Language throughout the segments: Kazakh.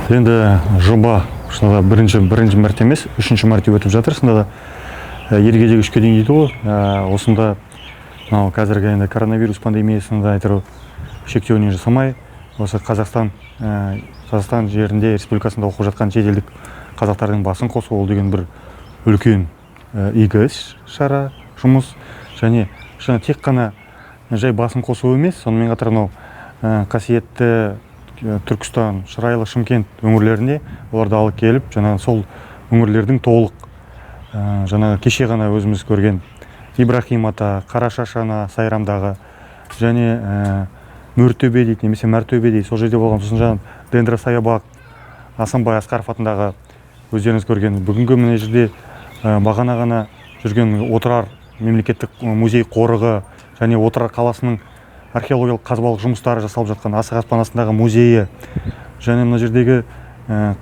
Енді жоба шынында бірінші мәрте емес, үшінші мәрте өтіп жатыр. Шынында да ергедегі үшке дейін дейді ғой. Осында қазіргі енді коронавирус пандемиясында айтыру шектеуінен жасамай, осы Қазақстан жерінде, республикасында оқып жатқан шетелдік қазақтардың басын қосу, ол деген бір үлкен игі іс шара, жұмыс. Және тек қана жай басын қосу емес, сонымен қатар қасиетті Түркістан, Шырайлы, Шымкент өңірлеріне оларды алып келіп, сол өңірлердің толық кеше ғана өзіміз көрген Ибрахим ата, Қарашаш ана Сайрамдағы және Мөртөбе дейді, немесе Мәртөбе дейді, сол жерде болған. Сосын Дендросаябақ, Асанбай Асқаров атындағы өздеріңіз көрген бүгінгі мына жерде бағана ғана жүрген Отырар мемлекеттік музей қорығы және Отырар қаласының археологиялық қазбалық жұмыстары жасалып жатқан Асық Аспан астындағы музейі және мына жердегі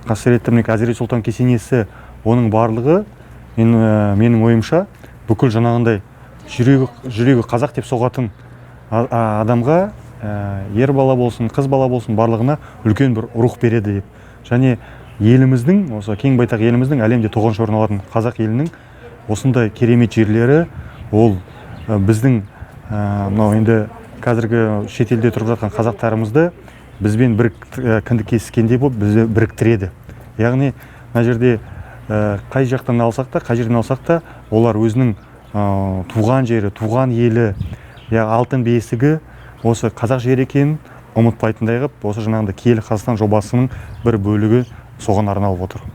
қасіретті Әзірет Сұлтан кесенесі, оның барлығы менің ойымша бүкіл жаңағындай жүрегі қазақ деп соғатын адамға, ер бала болсын, қыз бала болсын, барлығына үлкен бір рух береді деп. Және еліміздің, осы кең байтақ еліміздің әлемде тоғызыншы орын алатын қазақ елінің осындай керемет жерлері, ол біздің енді қазіргі шетелде тұрып жатқан қазақтарымызды бізбен бір кіндік кескендей болып бізді біріктіреді. Яғни мына жерде қай жақтан алсақ та, қай жерден алсақ та, олар өзінің туған жері, туған елі, алтын бесігі осы қазақ жері екенін ұмытпайтындай қылып, осы жаңағындай киелі Қазақстан жобасының бір бөлігі соған арналып отыр.